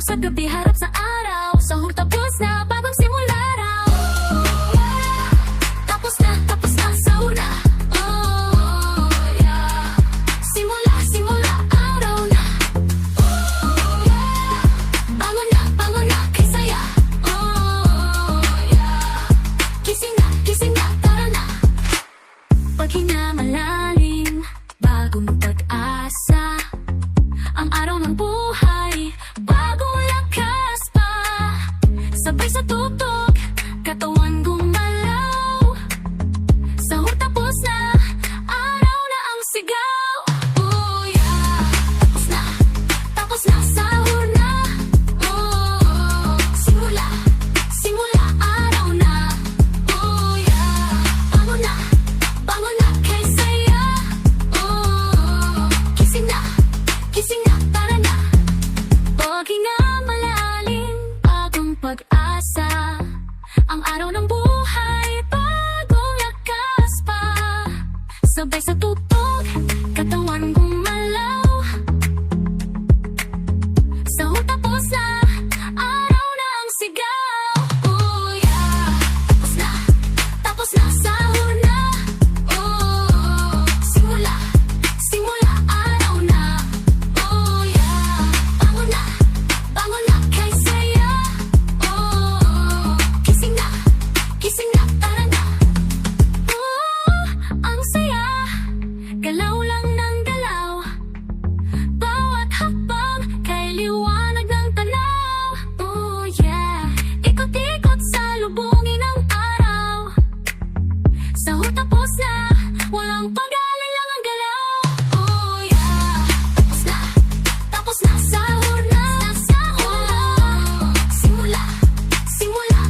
sa gabi, harap sa araw. Sahur tapos na, bagong simula raw. Tapos na, sahur na. Oh, yeah. Simula, araw na. Oh, yeah. Bangon na, kay saya. Oh, yeah. Gising na, tara na. Paghinga malalim, bagong pag-asa. Ang araw ng buhay, bagong lakas pa. Sabay sa tutok, katawan gumalaw. Sahur tapos na, araw na ang sigaw. Oh yeah, tapos na, sahur na. Oh, simula, araw na. Oh yeah, bangon na, kay saya. Oh, gising na, tara na. Paghinga malalim, bagong pag-asa. Ang araw ng buhay, bagong lakas pa. Sabay sa tutok, katawan gumalaw. Sahur tapos na, araw na ang sigaw. Oh yeah, tapos na, sahur na. Oh, simula, araw na. Oh yeah, bangon na, kay saya. Oh, gising na, tara na. Oh, ang saya, galaw lang ng galaw. Bawat hakbang, kay liwanag ng tanaw. Oh yeah, ikot-ikot sa lubungin ng araw. Sahur tapos na, walang pag-alala ang galaw. Oh yeah, tapos na, sahur na. Oh, simula,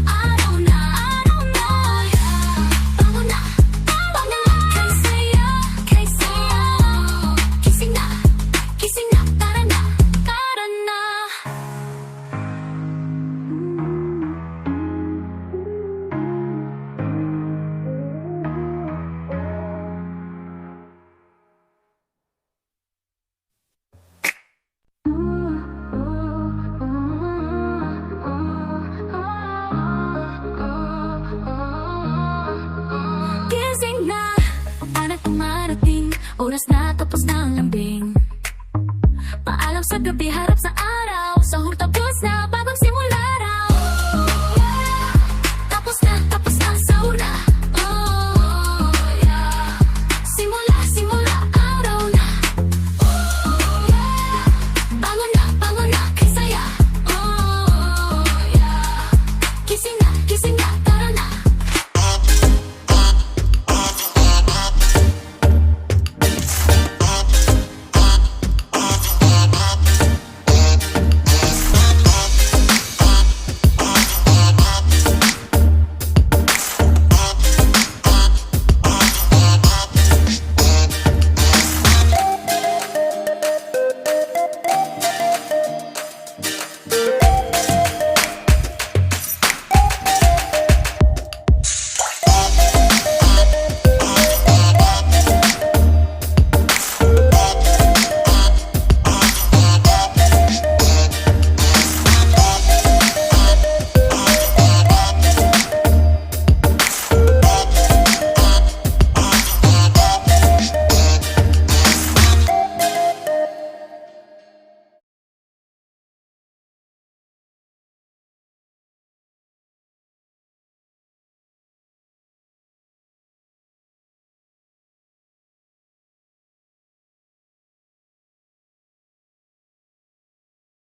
araw na. Oh yeah, bangon na, kay saya. Gising na, tara na. Gising na, anak dumarating. Oras na, tapos na ang lambing. Paalam sa gabi, harap